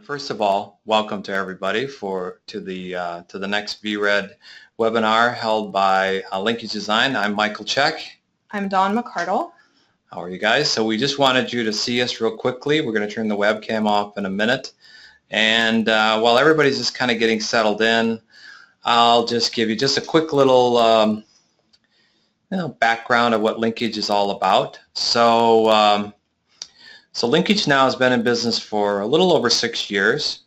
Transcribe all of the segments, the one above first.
First of all, welcome to everybody to the next VRED webinar held by Linkage Design. I'm Michael Check. I'm Dawn McArdle. How are you guys? So we just wanted you to see us real quickly. We're going to turn the webcam off in a minute. And while everybody's just kind of getting settled in, I'll just give you just a quick little background of what Linkage is all about. So Linkage now has been in business for a little over 6 years.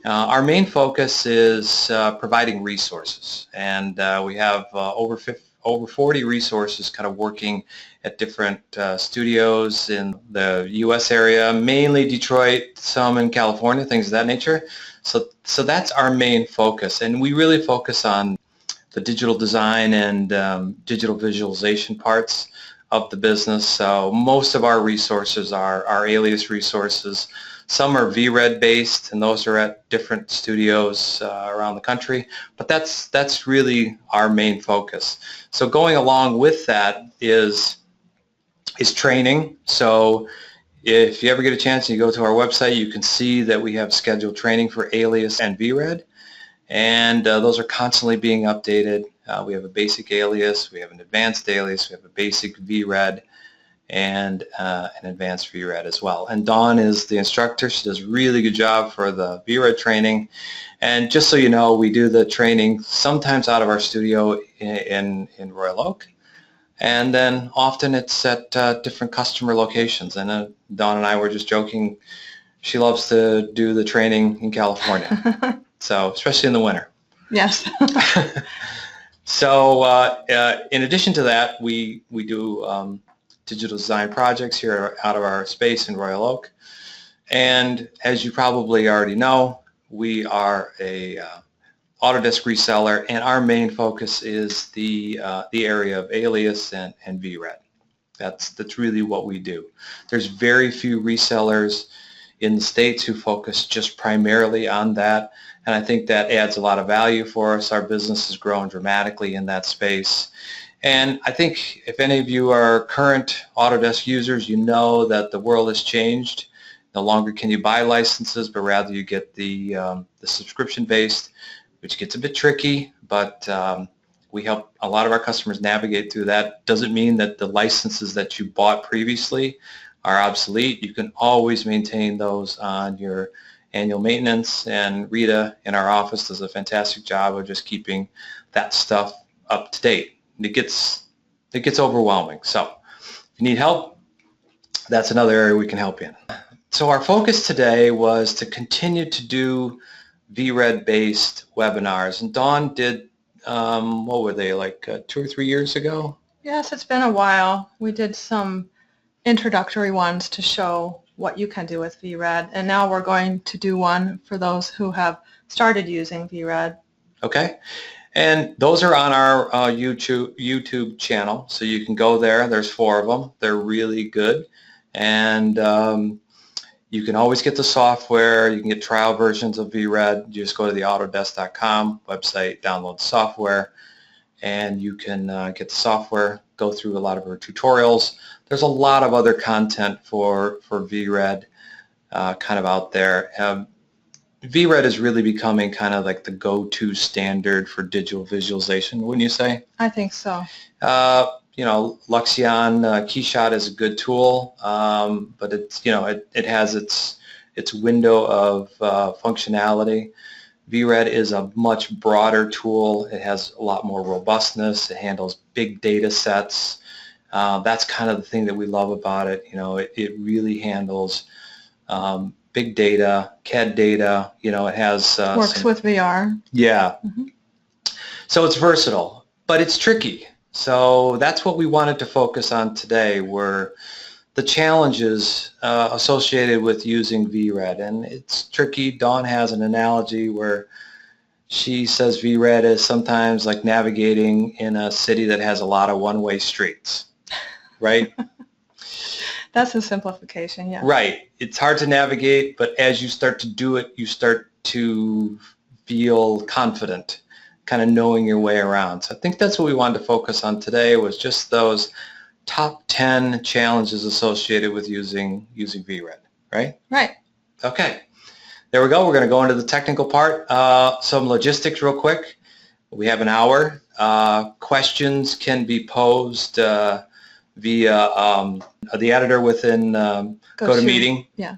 Our main focus is providing resources, and we have over 40 resources kind of working at different studios in the U.S. area, mainly Detroit, some in California, things of that nature. So that's our main focus, and we really focus on the digital design and digital visualization parts of the business. So most of our resources are our alias resources. Some are VRED based, and those are at different studios around the country, but that's really our main focus. So going along with that is training. So if you ever get a chance and you go to our website, you can see that we have scheduled training for alias and VRED, and those are constantly being updated. We have a basic alias, we have an advanced alias, we have a basic VRED, and an advanced VRED as well. And Dawn is the instructor. She does a really good job for the VRED training. And just so you know, we do the training sometimes out of our studio in Royal Oak, and then often it's at different customer locations. And Dawn and I were just joking, she loves to do the training in California, so especially in the winter. Yes. So in addition to that, we do digital design projects here out of our space in Royal Oak. And as you probably already know, we are a Autodesk reseller, and our main focus is the area of alias and VRED. That's really what we do. There's very few resellers in the States who focus just primarily on that, and I think that adds a lot of value for us. Our business has grown dramatically in that space. And I think if any of you are current Autodesk users, you know that the world has changed. No longer can you buy licenses, but rather you get the subscription-based, which gets a bit tricky, but we help a lot of our customers navigate through that. Doesn't mean that the licenses that you bought previously are obsolete. You can always maintain those on your annual maintenance, and Rita in our office does a fantastic job of just keeping that stuff up to date. It gets overwhelming. So if you need help, that's another area we can help in. So our focus today was to continue to do VRED-based webinars, and Dawn did, what were they, like 2 or 3 years ago? Yes, it's been a while. We did some introductory ones to show what you can do with VRED, and now we're going to do one for those who have started using VRED. Okay, and those are on our YouTube channel, so you can go there. There's 4 of them. They're really good, and you can always get the software. You can get trial versions of VRED. You just go to the autodesk.com website, download the software, and you can get the software, go through a lot of our tutorials. There's a lot of other content for VRED kind of out there. VRED is really becoming kind of like the go-to standard for digital visualization, wouldn't you say? I think so. You know, Luxion Keyshot is a good tool, but it's, you know, it has its window of functionality. VRED is a much broader tool. It has a lot more robustness. It handles big data sets. That's kind of the thing that we love about it. You know, it really handles big data, CAD data. You know, it has works with VR. Yeah. Mm-hmm. So it's versatile, but it's tricky. So that's what we wanted to focus on today, were the challenges associated with using VRED. And it's tricky. Dawn has an analogy where she says VRED is sometimes like navigating in a city that has a lot of one-way streets, right? That's a simplification, yeah. Right. It's hard to navigate, but as you start to do it, you start to feel confident, kind of knowing your way around. So I think that's what we wanted to focus on today, was just those top 10 challenges associated with using VRED, right? Right. Okay. There we go. We're going to go into the technical part. Some logistics real quick. We have an hour. Questions can be posed via the editor within GoToMeeting. Yeah.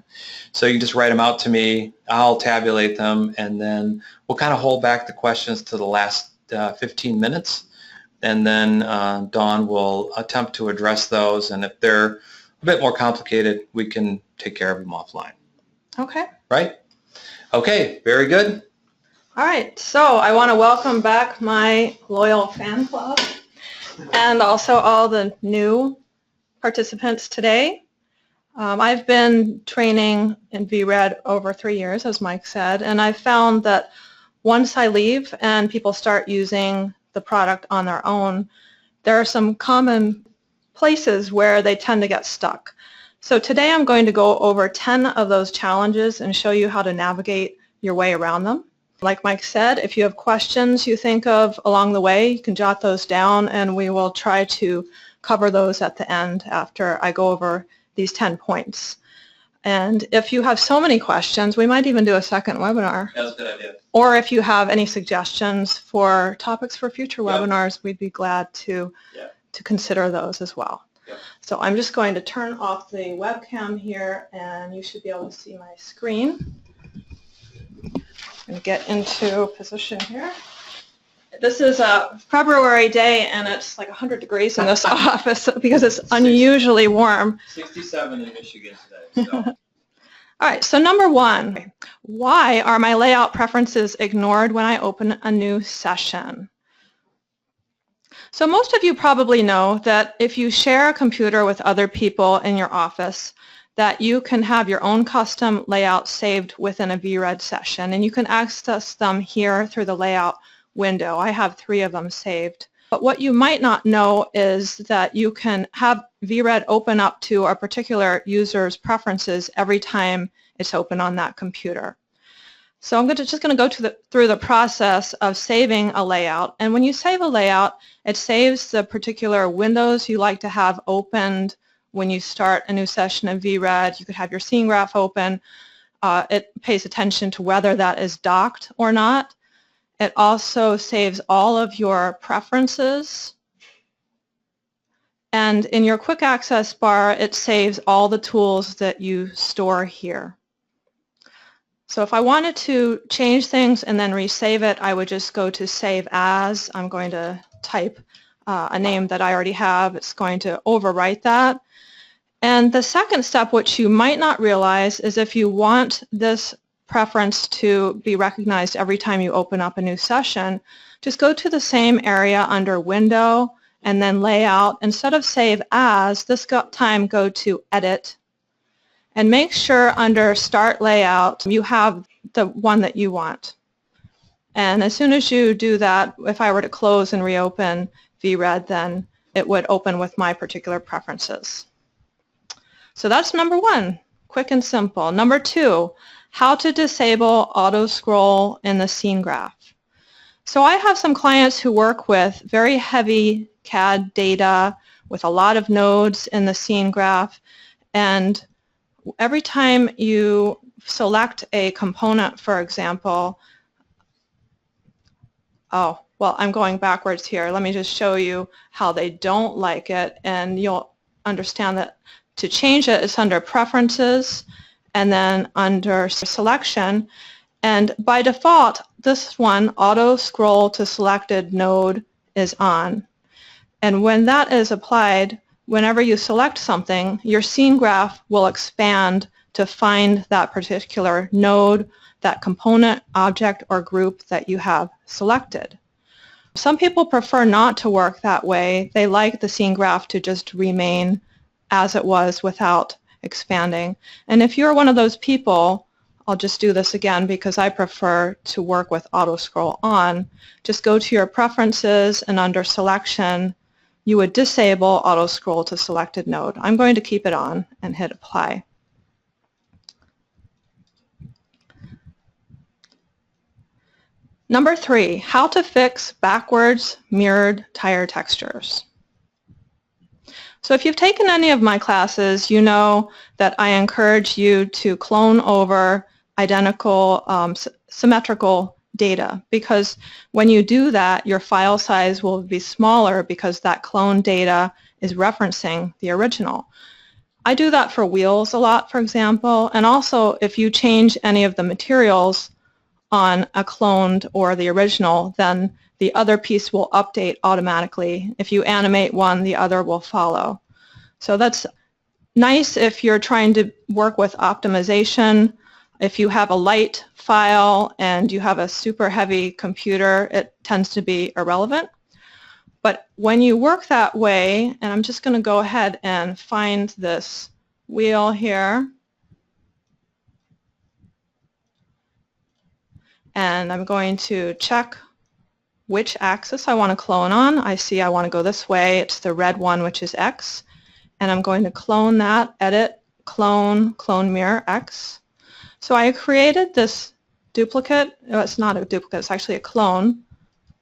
So you can just write them out to me. I'll tabulate them, and then we'll kind of hold back the questions to the last 15 minutes. And then Dawn will attempt to address those. And if they're a bit more complicated, we can take care of them offline. Okay. Right? Okay, very good. All right, so I want to welcome back my loyal fan club and also all the new participants today. I've been training in VRED over 3 years, as Mike said, and I've found that once I leave and people start using the product on their own, there are some common places where they tend to get stuck. So today I'm going to go over 10 of those challenges and show you how to navigate your way around them. Like Mike said, if you have questions you think of along the way, you can jot those down and we will try to cover those at the end after I go over these 10 points. And if you have so many questions, we might even do a second webinar. That's a good idea. Or if you have any suggestions for topics for future webinars, we'd be glad to consider those as well. So I'm just going to turn off the webcam here and you should be able to see my screen. And get into position here. This is a February day and it's like 100 degrees in this office because it's unusually warm. 67 in Michigan today. So. All right, so number one, why are my layout preferences ignored when I open a new session? So most of you probably know that if you share a computer with other people in your office, that you can have your own custom layout saved within a VRED session, and you can access them here through the layout window. I have 3 of them saved. But what you might not know is that you can have VRED open up to a particular user's preferences every time it's open on that computer. So I'm just going to go through the process of saving a layout. And when you save a layout, it saves the particular windows you like to have opened when you start a new session of VRED. You could have your Scenegraph open. It pays attention to whether that is docked or not. It also saves all of your preferences. And in your quick access bar, it saves all the tools that you store here. So if I wanted to change things and then resave it, I would just go to Save As. I'm going to type a name that I already have. It's going to overwrite that. And the second step, which you might not realize, is if you want this preference to be recognized every time you open up a new session, just go to the same area under Window and then Layout. Instead of Save As, this time go to Edit. And make sure under Start Layout you have the one that you want. And as soon as you do that, if I were to close and reopen VRED, then it would open with my particular preferences. So that's number one, quick and simple. Number two, how to disable auto scroll in the Scenegraph. So I have some clients who work with very heavy CAD data with a lot of nodes in the Scenegraph, and every time you select a component, for example, well, I'm going backwards here. Let me just show you how they don't like it, and you'll understand that to change it, it's under Preferences, and then under Selection, and by default, this one, Auto Scroll to Selected Node, is on. And when that is applied, whenever you select something, your Scenegraph will expand to find that particular node, that component, object, or group that you have selected. Some people prefer not to work that way. They like the Scenegraph to just remain as it was without expanding. And if you're one of those people, I'll just do this again because I prefer to work with auto scroll on. Just go to your preferences and under selection, you would disable auto scroll to selected node. I'm going to keep it on and hit apply. Number three, how to fix backwards mirrored tire textures. So if you've taken any of my classes, you know that I encourage you to clone over identical symmetrical data, because when you do that, your file size will be smaller because that clone data is referencing the original. I do that for wheels a lot, for example, and also if you change any of the materials on a cloned or the original, then the other piece will update automatically. If you animate one, the other will follow. So that's nice if you're trying to work with optimization. If you have a light file and you have a super heavy computer, it tends to be irrelevant. But when you work that way, and I'm just going to go ahead and find this wheel here, and I'm going to check which axis I want to clone on. I see I want to go this way. It's the red one, which is X. And I'm going to clone that, edit, clone, clone mirror X. So I created this duplicate. It's not a duplicate, it's actually a clone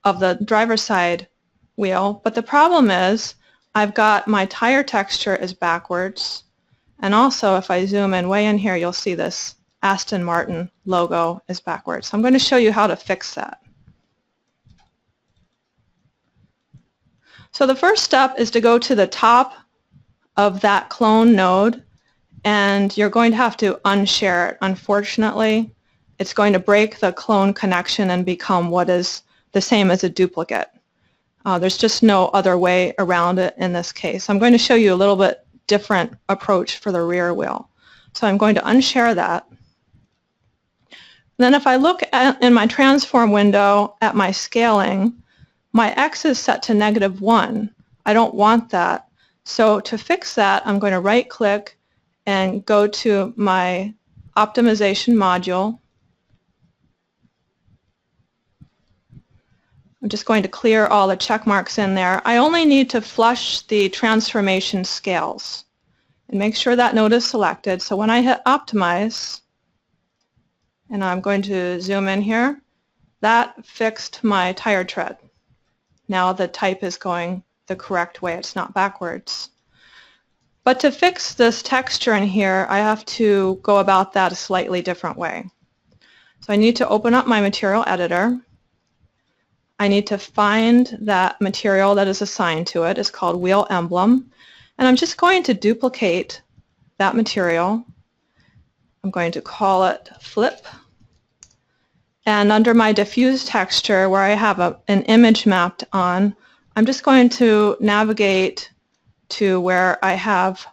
of the driver's side wheel. But the problem is I've got my tire texture is backwards. And also if I zoom in way in here, you'll see this Aston Martin logo is backwards. So I'm going to show you how to fix that. So the first step is to go to the top of that clone node, and you're going to have to unshare it. Unfortunately, it's going to break the clone connection and become what is the same as a duplicate. There's just no other way around it in this case. I'm going to show you a little bit different approach for the rear wheel. So I'm going to unshare that. Then if I look in my transform window at my scaling, my X is set to -1. I don't want that. So to fix that, I'm going to right-click and go to my optimization module. I'm just going to clear all the check marks in there. I only need to flush the transformation scales and make sure that node is selected. So when I hit optimize, and I'm going to zoom in here, that fixed my tire tread. Now the type is going the correct way. It's not backwards. But to fix this texture in here, I have to go about that a slightly different way. So I need to open up my material editor. I need to find that material that is assigned to it. It's called wheel emblem. And I'm just going to duplicate that material. I'm going to call it flip. And under my diffuse texture, where I have an image mapped on, I'm just going to navigate to where I have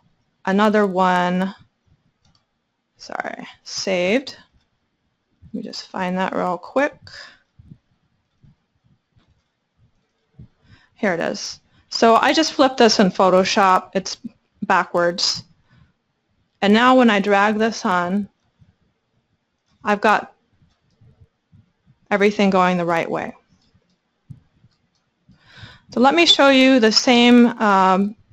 another one, saved. Let me just find that real quick. Here it is. So I just flipped this in Photoshop. It's backwards. And now when I drag this on, I've got everything going the right way. So let me show you the same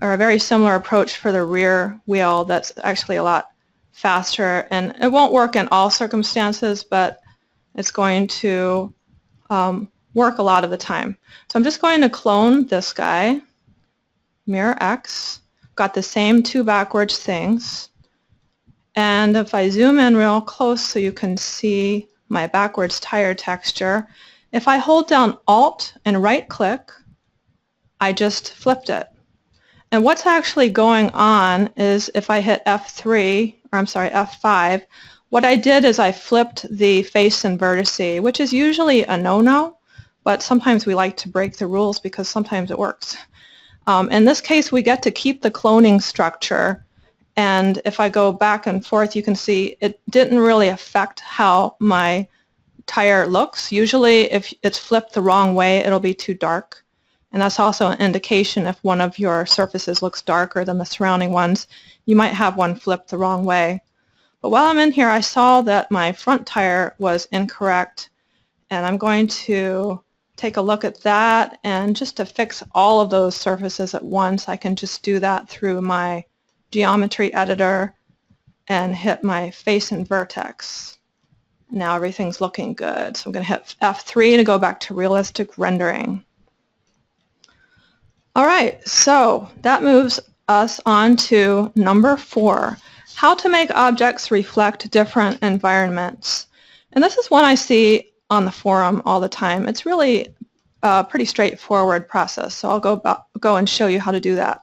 or a very similar approach for the rear wheel that's actually a lot faster, and it won't work in all circumstances, but it's going to work a lot of the time. So I'm just going to clone this guy, mirror X, got the same two backwards things, and if I zoom in real close so you can see my backwards tire texture, if I hold down Alt and right click, I just flipped it. And what's actually going on is if I hit F5, what I did is I flipped the face and vertice, which is usually a no-no, but sometimes we like to break the rules because sometimes it works. In this case, we get to keep the cloning structure, and if I go back and forth, you can see it didn't really affect how my tire looks. Usually, if it's flipped the wrong way, it'll be too dark, and that's also an indication if one of your surfaces looks darker than the surrounding ones, you might have one flipped the wrong way. But while I'm in here, I saw that my front tire was incorrect, and I'm going to take a look at that, and just to fix all of those surfaces at once, I can just do that through my geometry editor and hit my face and vertex. Now everything's looking good. So I'm going to hit F3 to go back to realistic rendering. All right, so that moves us on to number 4. how to make objects reflect different environments. And this is one I see on the forum all the time. It's really a pretty straightforward process, so I'll go and show you how to do that.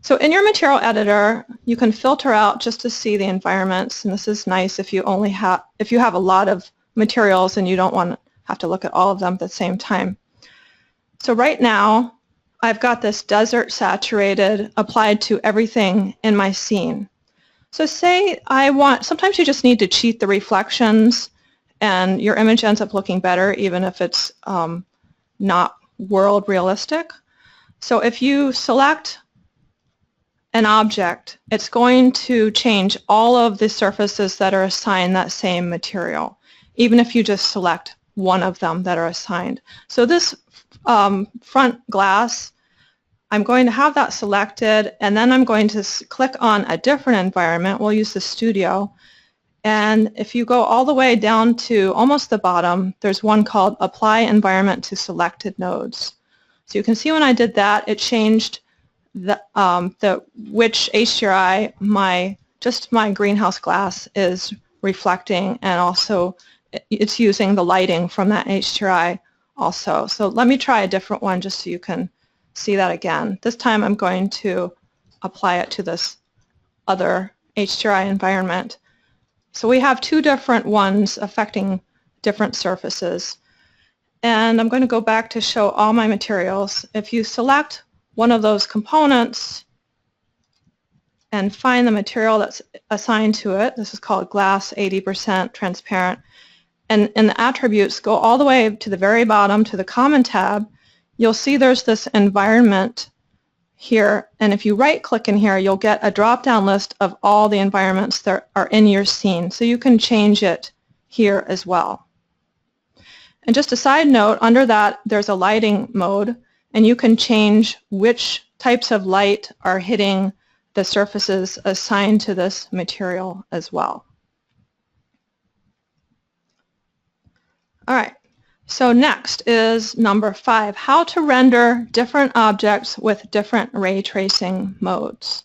So in your material editor, you can filter out just to see the environments, and this is nice if you have a lot of materials and you don't want to have to look at all of them at the same time. So right now, I've got this desert saturated applied to everything in my scene. So say sometimes you just need to cheat the reflections and your image ends up looking better even if it's not world realistic. So if you select an object, it's going to change all of the surfaces that are assigned that same material, even if you just select one of them that are assigned. So this front glass, I'm going to have that selected, and then I'm going to click on a different environment. We'll use the studio. And if you go all the way down to almost the bottom, there's one called Apply Environment to Selected Nodes. So you can see when I did that, it changed which HDRI just my greenhouse glass is reflecting, and also it's using the lighting from that HDRI also. So let me try a different one just so you can see that again. This time I'm going to apply it to this other HDRI environment. So we have two different ones affecting different surfaces. And I'm going to go back to show all my materials. If you select one of those components and find the material that's assigned to it, this is called glass 80% transparent, and in the attributes, go all the way to the very bottom to the common tab, you'll see there's this environment here, and if you right-click in here, you'll get a drop-down list of all the environments that are in your scene, so you can change it here as well. And just a side note, under that there's a lighting mode, and you can change which types of light are hitting the surfaces assigned to this material as well. All right, so next is number 5, how to render different objects with different ray tracing modes.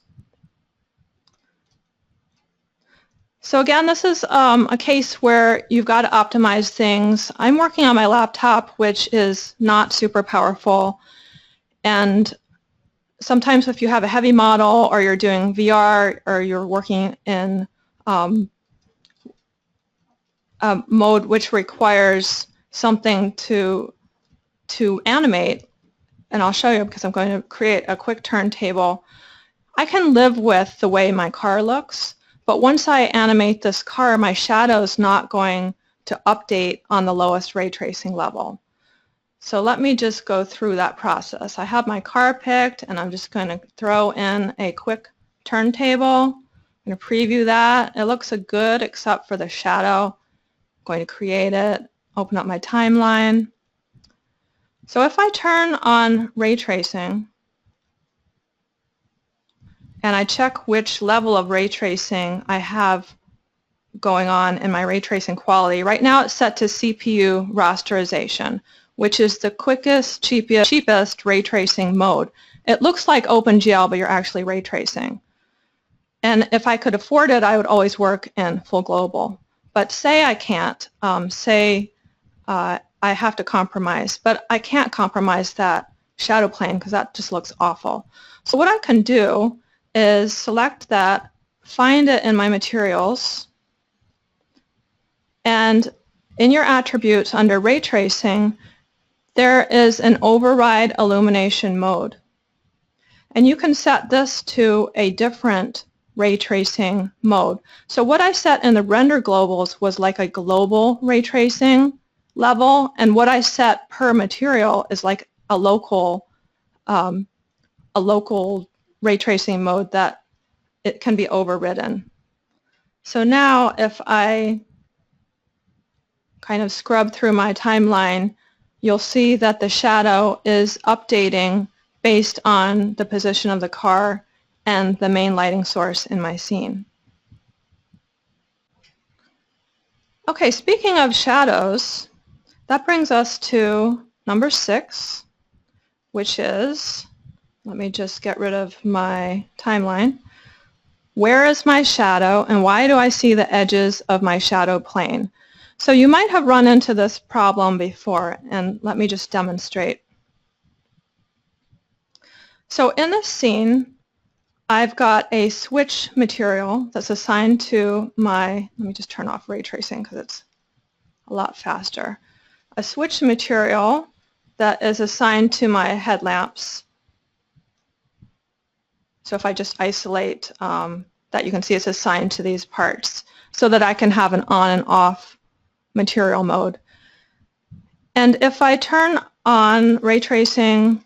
So again, this is a case where you've got to optimize things. I'm working on my laptop, which is not super powerful, and sometimes if you have a heavy model or you're doing VR or you're working in a mode which requires something to animate, and I'll show you because I'm going to create a quick turntable. I can live with the way my car looks, but once I animate this car, my shadow is not going to update on the lowest ray tracing level. So let me just go through that process. I have my car picked, and I'm just going to throw in a quick turntable. I'm going to preview that. It looks good except for the shadow. I'm going to create it, open up my timeline. So if I turn on ray tracing, and I check which level of ray tracing I have going on in my ray tracing quality, right now it's set to CPU rasterization, which is the quickest, cheapest ray tracing mode. It looks like OpenGL, but you're actually ray tracing. And if I could afford it, I would always work in full global. But say I can't, say I have to compromise, but I can't compromise that shadow plane because that just looks awful. So what I can do is select that, find it in my materials, and in your attributes under ray tracing, there is an override illumination mode. And you can set this to a different ray tracing mode. So what I set in the render globals was like a global ray tracing level, and what I set per material is like a local ray tracing mode that it can be overridden. So now if I kind of scrub through my timeline, you'll see that the shadow is updating based on the position of the car and the main lighting source in my scene. Okay, speaking of shadows, that brings us to number 6, which is, let me just get rid of my timeline. where is my shadow and why do I see the edges of my shadow plane? So you might have run into this problem before, and let me just demonstrate. So in this scene, I've got a switch material that's assigned to my, let me just turn off ray tracing because it's a lot faster. A switch material that is assigned to my headlamps. So if I just isolate that, you can see it's assigned to these parts so that I can have an on and off material mode. And if I turn on ray tracing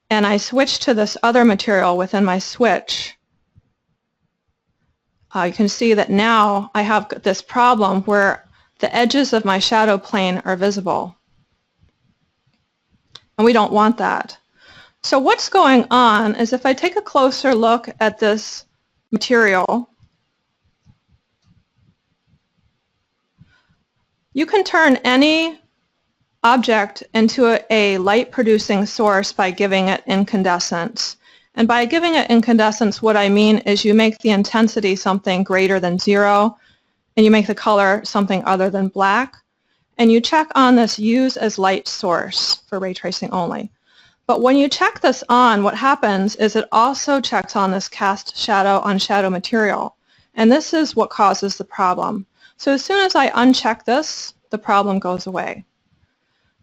and I switch to this other material within my switch, you can see that now I have this problem where the edges of my shadow plane are visible. And we don't want that. So what's going on is if I take a closer look at this material, you can turn any object into a light-producing source by giving it incandescence. And by giving it incandescence, what I mean is you make the intensity something greater than 0, and you make the color something other than black, and you check on this use as light source for ray tracing only. But when you check this on, what happens is it also checks on this cast shadow on shadow material, and this is what causes the problem. So as soon as I uncheck this, the problem goes away.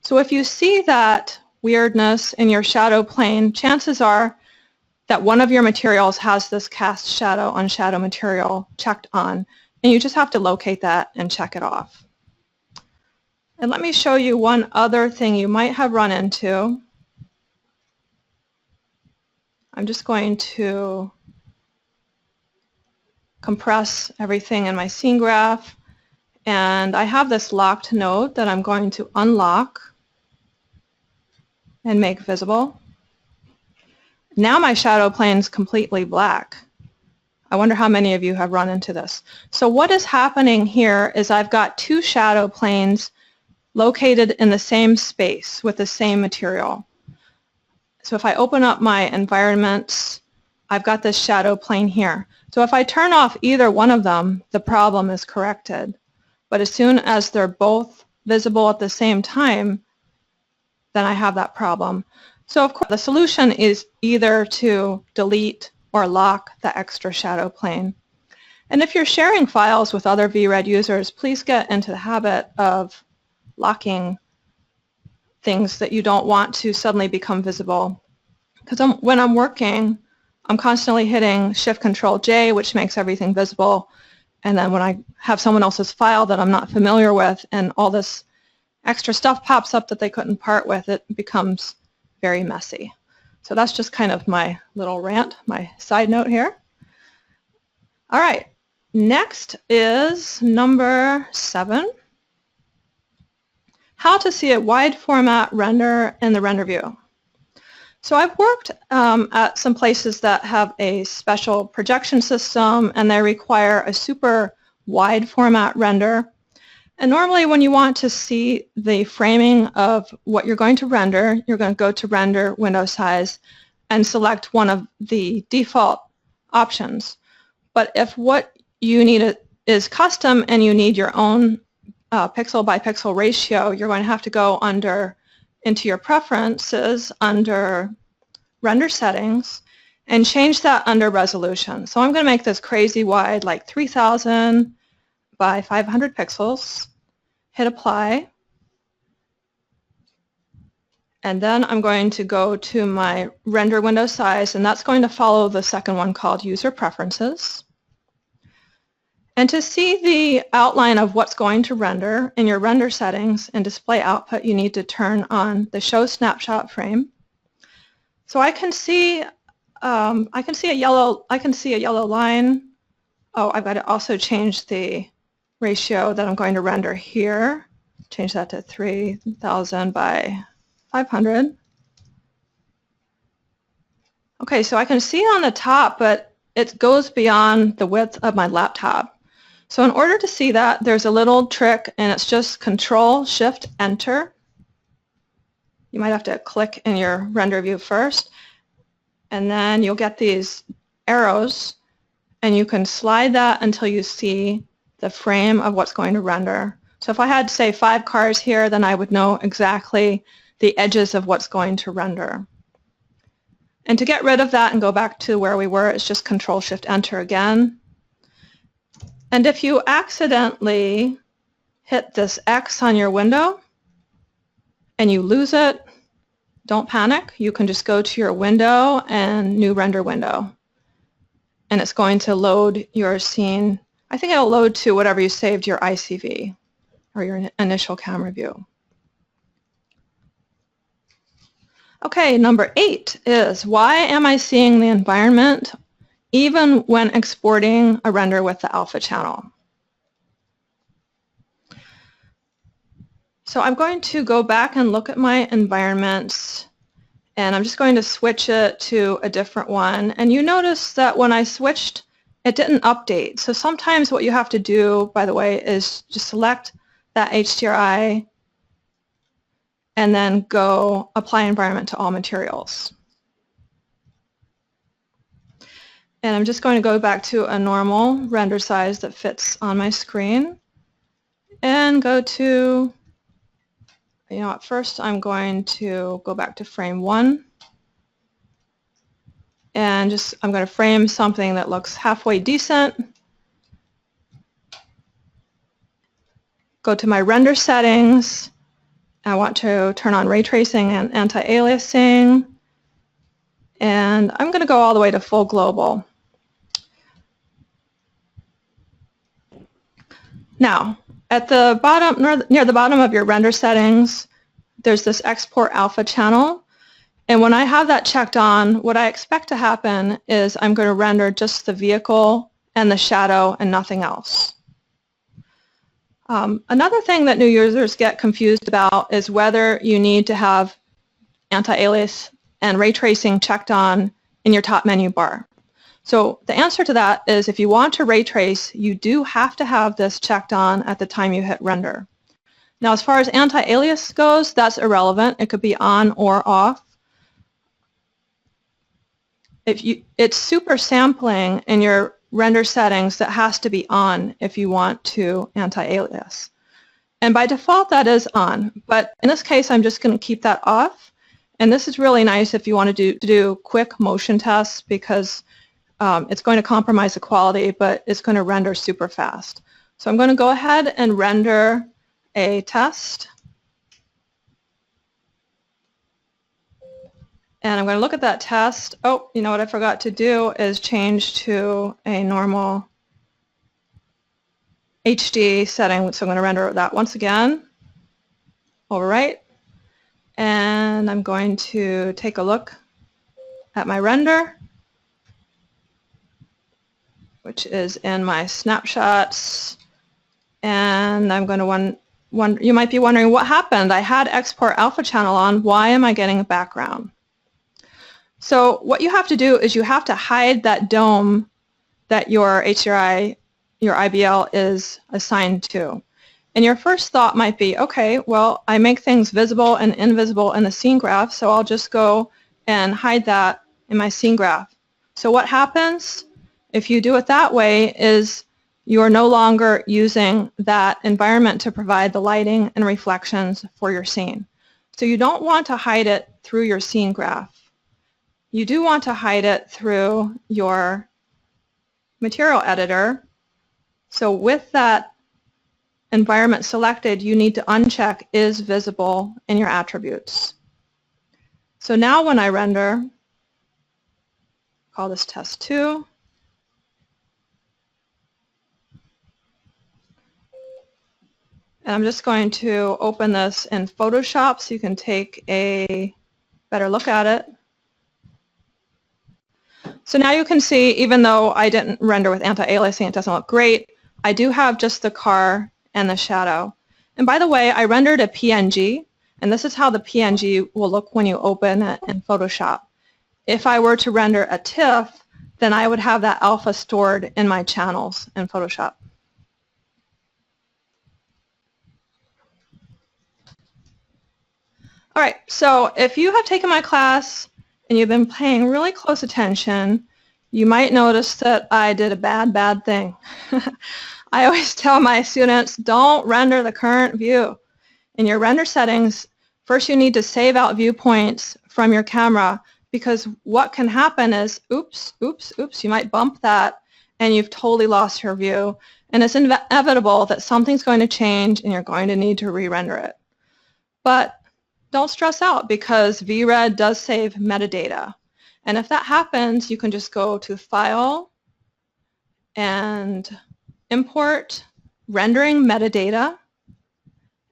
So if you see that weirdness in your shadow plane, chances are that one of your materials has this cast shadow on shadow material checked on, and you just have to locate that and check it off. And let me show you one other thing you might have run into. I'm just going to compress everything in my Scenegraph, and I have this locked node that I'm going to unlock and make visible. Now my shadow plane is completely black. I wonder how many of you have run into this. So what is happening here is I've got two shadow planes located in the same space with the same material. So if I open up my environments, I've got this shadow plane here. So if I turn off either one of them, the problem is corrected. But as soon as they're both visible at the same time, then I have that problem. So of course the solution is either to delete or lock the extra shadow plane. And if you're sharing files with other VRED users, please get into the habit of locking things that you don't want to suddenly become visible. Because when I'm working, I'm constantly hitting Shift-Control-J, which makes everything visible. And then when I have someone else's file that I'm not familiar with and all this extra stuff pops up that they couldn't part with, it becomes very messy. So that's just kind of my little rant, my side note here. All right, next is number 7. How to see a wide format render in the render view. So I've worked at some places that have a special projection system and they require a super wide format render. And normally when you want to see the framing of what you're going to render, you're going to go to Render, Window Size, and select one of the default options. But if what you need is custom and you need your own pixel by pixel ratio, you're going to have to go into your preferences under Render Settings and change that under Resolution. So I'm going to make this crazy wide, like 3000 by 500 pixels, hit Apply, and then I'm going to go to my Render Window Size, and that's going to follow the second one called User Preferences. And to see the outline of what's going to render in your render settings and display output, you need to turn on the Show Snapshot Frame. So I can see a yellow line. Oh, I've got to also change the ratio that I'm going to render here. Change that to 3000 by 500. Okay, so I can see on the top, but it goes beyond the width of my laptop. So in order to see that, there's a little trick, and it's just Control-Shift-Enter. You might have to click in your render view first, and then you'll get these arrows, and you can slide that until you see the frame of what's going to render. So if I had, say, 5 cars here, then I would know exactly the edges of what's going to render. And to get rid of that and go back to where we were, it's just Control-Shift-Enter again. And if you accidentally hit this X on your window and you lose it, don't panic. You can just go to your window and New Render Window. And it's going to load your scene. I think it'll load to whatever you saved your ICV or your initial camera view. Okay, number 8 is, why am I seeing the environment even when exporting a render with the alpha channel? So I'm going to go back and look at my environments, and I'm just going to switch it to a different one. And you notice that when I switched, it didn't update. So sometimes what you have to do, by the way, is just select that HDRI and then go Apply Environment to All Materials. And I'm just going to go back to a normal render size that fits on my screen and go to, you know, at first I'm going to go back to frame 1 and I'm going to frame something that looks halfway decent. Go to my render settings. I want to turn on Raytracing and anti-aliasing, and I'm going to go all the way to full global. Now, at the bottom, near the bottom of your render settings, there's this Export Alpha channel, and when I have that checked on, what I expect to happen is I'm going to render just the vehicle and the shadow and nothing else. Another thing that new users get confused about is whether you need to have anti-alias and ray tracing checked on in your top menu bar. So the answer to that is, if you want to ray trace, you do have to have this checked on at the time you hit render. Now, as far as anti-alias goes, that's irrelevant. It could be on or off. It's super sampling in your render settings that has to be on if you want to anti-alias. And by default, that is on. But in this case, I'm just going to keep that off. And this is really nice if you want to do quick motion tests, because it's going to compromise the quality, but it's going to render super fast. So I'm going to go ahead and render a test. And I'm going to look at that test. Oh, you know what I forgot to do is change to a normal HD setting. So I'm going to render that once again. Overwrite. And I'm going to take a look at my render, which is in my snapshots. And I'm going to you might be wondering what happened. I had Export Alpha channel on. Why am I getting a background? So what you have to do is you have to hide that dome that your HDRI, your IBL, is assigned to. And your first thought might be, okay, well, I make things visible and invisible in the scene graph, so I'll just go and hide that in my scene graph. So what happens if you do it that way is you're no longer using that environment to provide the lighting and reflections for your scene. So you don't want to hide it through your scene graph. You do want to hide it through your material editor. So with that environment selected, you need to uncheck is visible in your attributes. So now when I render, call this test 2. And I'm just going to open this in Photoshop so you can take a better look at it. So now you can see, even though I didn't render with anti-aliasing, it doesn't look great. I do have just the car and the shadow. And by the way, I rendered a PNG, and this is how the PNG will look when you open it in Photoshop. If I were to render a TIFF, then I would have that alpha stored in my channels in Photoshop. All right, so if you have taken my class and you've been paying really close attention, you might notice that I did a bad thing. I always tell my students, don't render the current view. In your render settings, first you need to save out viewpoints from your camera, because what can happen is, oops, you might bump that and you've totally lost your view. And it's inevitable that something's going to change and you're going to need to re-render it. But don't stress out, because VRED does save metadata. And if that happens, you can just go to File and Import Rendering Metadata.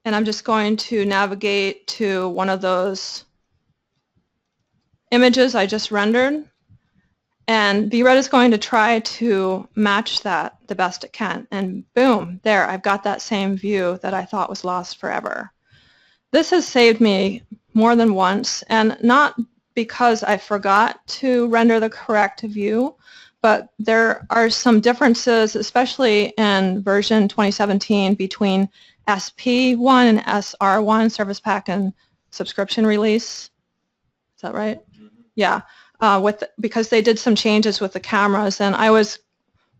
And I'm just going to navigate to one of those images I just rendered. And VRED is going to try to match that the best it can. And boom, there, I've got that same view that I thought was lost forever. This has saved me more than once, and not because I forgot to render the correct view, but there are some differences, especially in version 2017, between SP1 and SR1, Service Pack and Subscription Release. Is that right? Mm-hmm. Yeah, because they did some changes with the cameras, and I was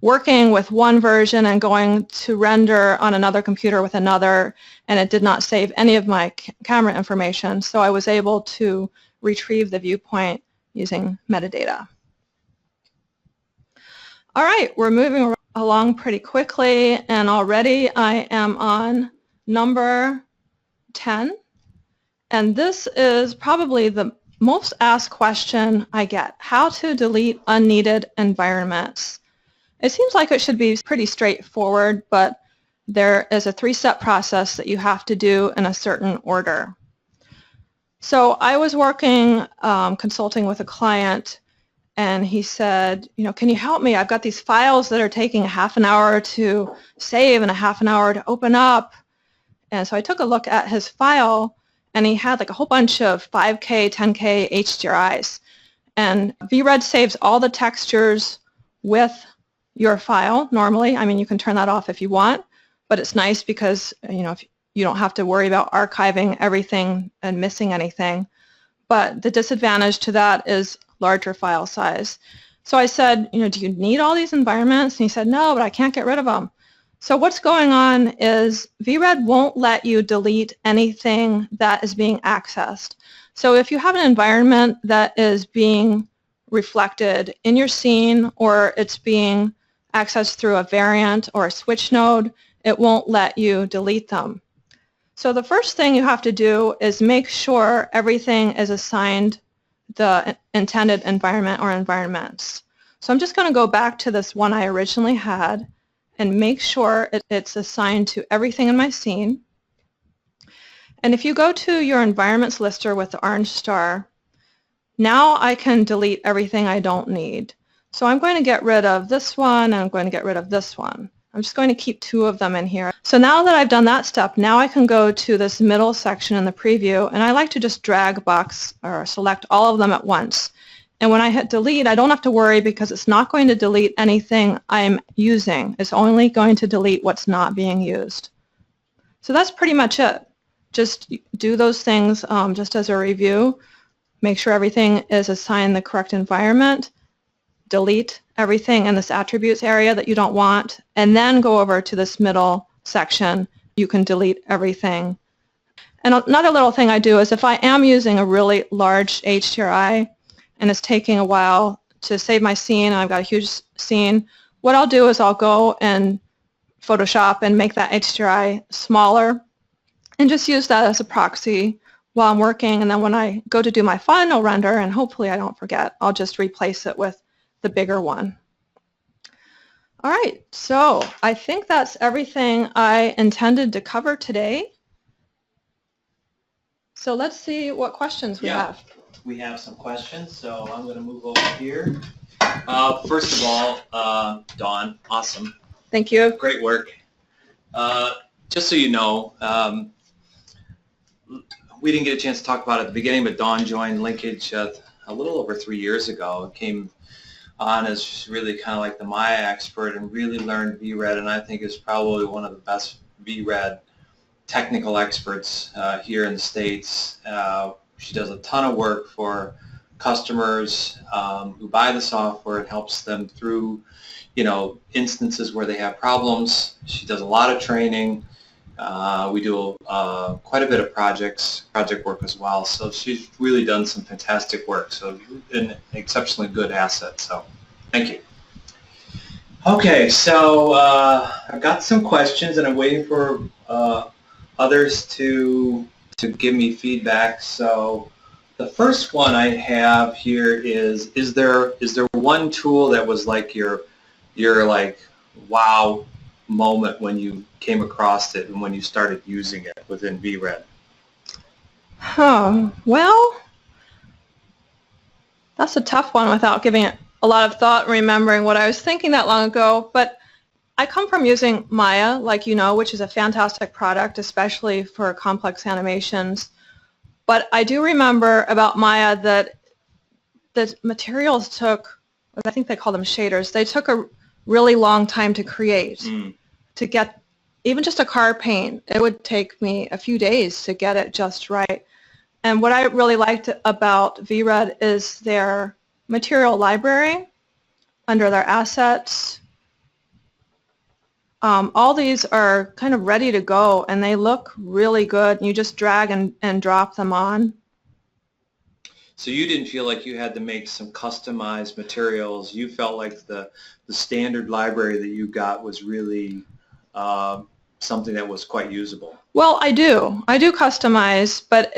working with one version and going to render on another computer with another, and it did not save any of my camera information, so I was able to retrieve the viewpoint using metadata. All right, we're moving along pretty quickly, and already I am on number 10, and this is probably the most asked question I get: how to delete unneeded environments. It seems like it should be pretty straightforward, but there is a three-step process that you have to do in a certain order. So I was working, consulting with a client, and he said, can you help me? I've got these files that are taking a half an hour to save and a half an hour to open up. And so I took a look at his file, and he had like a whole bunch of 5K, 10K HDRIs. And VRED saves all the textures with your file normally. I mean, you can turn that off if you want, but it's nice because, if you don't have to worry about archiving everything and missing anything. But the disadvantage to that is larger file size. So I said, do you need all these environments? And he said, no, but I can't get rid of them. So what's going on is VRED won't let you delete anything that is being accessed. So if you have an environment that is being reflected in your scene, or it's being accessed through a variant or a switch node, it won't let you delete them. So the first thing you have to do is make sure everything is assigned the intended environment or environments. So I'm just going to go back to this one I originally had and make sure it's assigned to everything in my scene. And if you go to your environments lister with the orange star, now I can delete everything I don't need. So I'm going to get rid of this one, and I'm going to get rid of this one. I'm just going to keep two of them in here. So now that I've done that step, now I can go to this middle section in the preview, and I like to just drag box or select all of them at once. And when I hit delete, I don't have to worry, because it's not going to delete anything I'm using. It's only going to delete what's not being used. So that's pretty much it. Just do those things just as a review. Make sure everything is assigned the correct environment. Delete everything in this attributes area that you don't want, and then go over to this middle section. You can delete everything. And another little thing I do is, if I am using a really large HDRI and it's taking a while to save my scene, and I've got a huge scene, what I'll do is I'll go in Photoshop and make that HDRI smaller and just use that as a proxy while I'm working, and then when I go to do my final render, and hopefully I don't forget, I'll just replace it with the bigger one. All right, so I think that's everything I intended to cover today. So let's see what questions we have. We have some questions, so I'm going to move over here. First of all, Dawn, awesome. Thank you. Great work. Just so you know, we didn't get a chance to talk about it at the beginning, but Dawn joined Linkage a little over 3 years ago. Came on as really kind of like the Maya expert and really learned VRED, and I think is probably one of the best VRED technical experts here in the States. She does a ton of work for customers who buy the software. It helps them through, instances where they have problems. She does a lot of training. We do quite a bit of project work as well. So she's really done some fantastic work. So an exceptionally good asset. So thank you. Okay, so I've got some questions, and I'm waiting for others to give me feedback. So the first one I have here is there one tool that was like your like wow moment when you came across it and when you started using it within VRED? Well, that's a tough one without giving it a lot of thought and remembering what I was thinking that long ago. But I come from using Maya, like you know, which is a fantastic product, especially for complex animations. But I do remember about Maya that the materials took, I think they call them shaders, they took a really long time to create. To get even just a car paint, it would take me a few days to get it just right. And what I really liked about VRED is their material library under their assets. All these are kind of ready to go, and they look really good. You just drag and drop them on. So you didn't feel like you had to make some customized materials. You felt like the standard library that you got was really something that was quite usable. Well, I do customize, but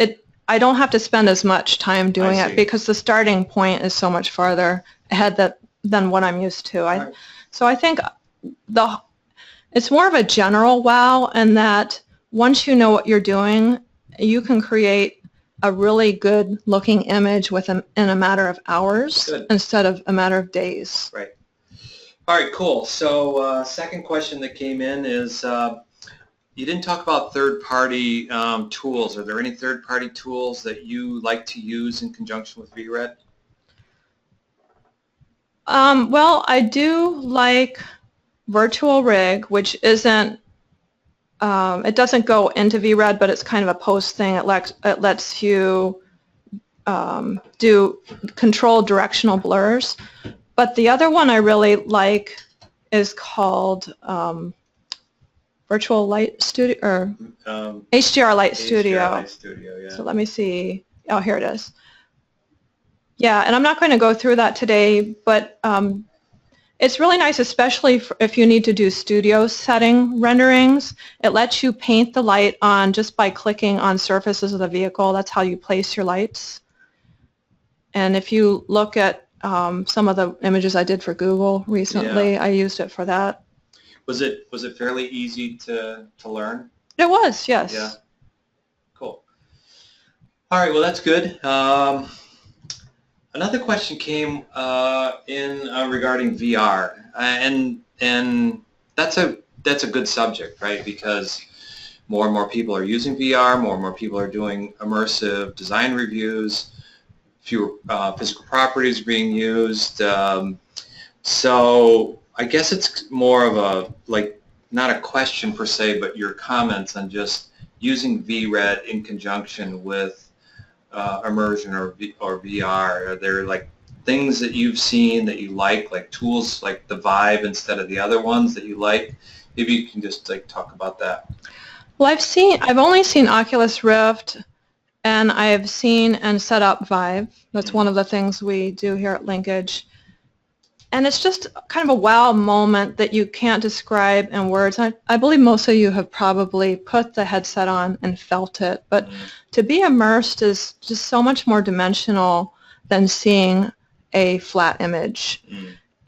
I don't have to spend as much time doing it because the starting point is so much farther ahead than what I'm used to. Right. So I think it's more of a general wow, and that once you know what you're doing, you can create a really good looking image in a matter of hours instead of a matter of days. Right. All right, cool. So second question that came in is, you didn't talk about third-party tools. Are there any third-party tools that you like to use in conjunction with VRED? Well, I do like Virtual Rig, which isn't, it doesn't go into VRED, but it's kind of a post thing. It lets you do controlled directional blurs. But the other one I really like is called Virtual Light Studio, or HDR Light Studio. HDR Light Studio, yeah. So let me see. Oh, here it is. Yeah, and I'm not going to go through that today, but it's really nice, especially if you need to do studio setting renderings. It lets you paint the light on just by clicking on surfaces of the vehicle. That's how you place your lights. And if you look at some of the images I did for Google recently, yeah. I used it for that. Was it fairly easy to learn? It was, yes. Yeah. Cool. All right, well, that's good. Another question came in regarding VR, and that's a good subject, right? Because more and more people are using VR, more and more people are doing immersive design reviews, fewer physical properties being used. So I guess it's more of a, like, not a question per se, but your comments on just using VRED in conjunction with immersion or VR. Are there like things that you've seen that you like tools like the Vive instead of the other ones that you like? Maybe you can just like talk about that. Well, I've only seen Oculus Rift, and I've seen and set up Vive. That's one of the things we do here at Linkage. And it's just kind of a wow moment that you can't describe in words. I believe most of you have probably put the headset on and felt it, but to be immersed is just so much more dimensional than seeing a flat image.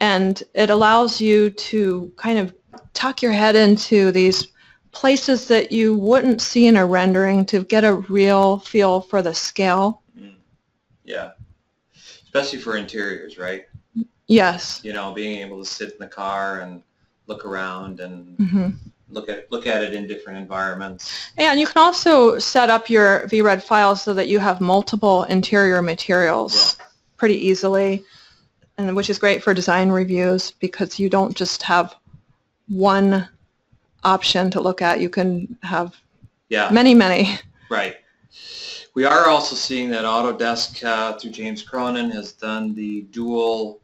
And it allows you to kind of tuck your head into these places that you wouldn't see in a rendering to get a real feel for the scale. Yeah, especially for interiors, right? Yes. You know, being able to sit in the car and look around and look at it in different environments. And you can also set up your VRED files so that you have multiple interior materials pretty easily, and which is great for design reviews because you don't just have one option to look at. You can have many. Right. We are also seeing that Autodesk through James Cronin has done the dual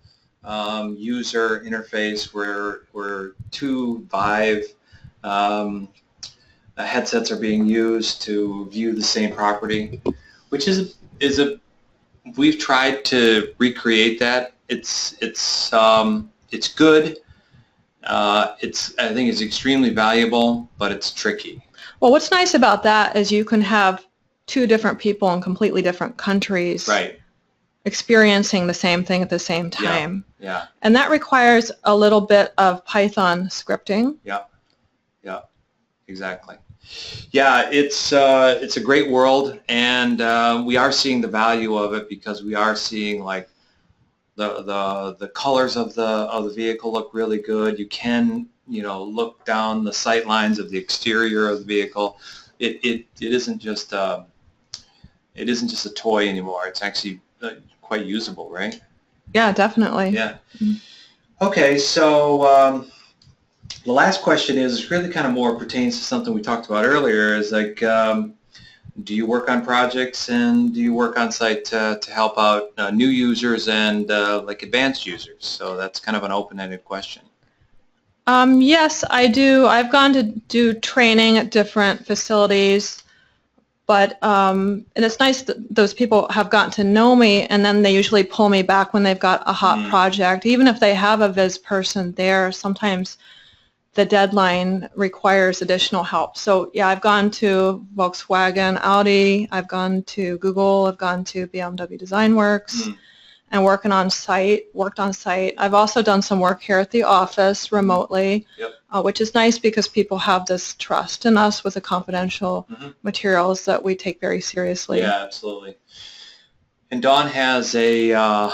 user interface where two Vive headsets are being used to view the same property, which is a we've tried to recreate that. It's good. I think it's extremely valuable, but it's tricky. Well, what's nice about that is you can have two different people in completely different countries Right. experiencing the same thing at the same time. Yeah. And that requires a little bit of Python scripting. Yeah. Exactly. Yeah, it's a great world, and we are seeing the value of it because we are seeing like the colors of the vehicle look really good. You can look down the sight lines of the exterior of the vehicle. It isn't just a toy anymore. It's actually quite usable, right? Yeah, definitely. Yeah. Okay, so the last question is really kind of more pertains to something we talked about earlier. Is like, do you work on projects and do you work on site to help out new users and like advanced users? So that's kind of an open-ended question. Yes, I do. I've gone to do training at different facilities, but and it's nice that those people have gotten to know me, and then they usually pull me back when they've got a hot project. Even if they have a viz person there, sometimes the deadline requires additional help. So yeah, I've gone to Volkswagen, Audi, I've gone to Google, I've gone to BMW Design Works, and worked on site. I've also done some work here at the office remotely, which is nice because people have this trust in us with the confidential materials that we take very seriously. Yeah, absolutely. And Dawn has a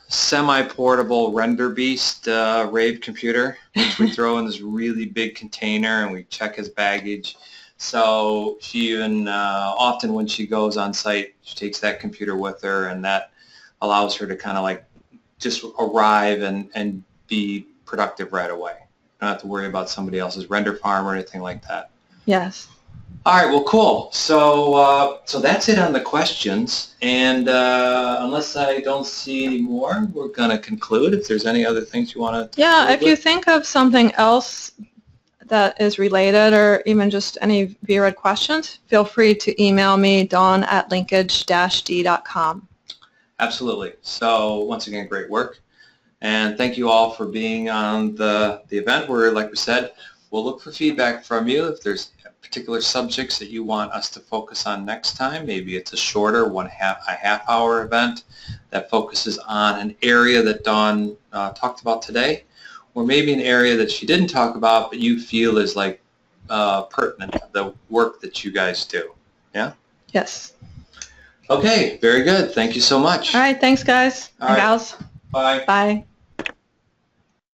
semi-portable render beast rave computer, which we throw in this really big container and we check his baggage. So she even often when she goes on site, she takes that computer with her, and that allows her to kind of like just arrive and be productive right away. You don't have to worry about somebody else's render farm or anything like that. Yes. All right, well, cool. So so that's it on the questions, and unless I don't see any more, we're going to conclude. If there's any other things you want to... Yeah, if you think of something else that is related or even just any VRED questions, feel free to email me, dawn@linkage-d.com. Absolutely. So once again, great work, and thank you all for being on the event where, like we said, we'll look for feedback from you. If there's particular subjects that you want us to focus on next time, maybe it's a shorter a half-hour event that focuses on an area that Dawn talked about today, or maybe an area that she didn't talk about but you feel is like pertinent to the work that you guys do. Yeah? Yes. Okay, very good. Thank you so much. All right, thanks guys and gals. Bye. Bye.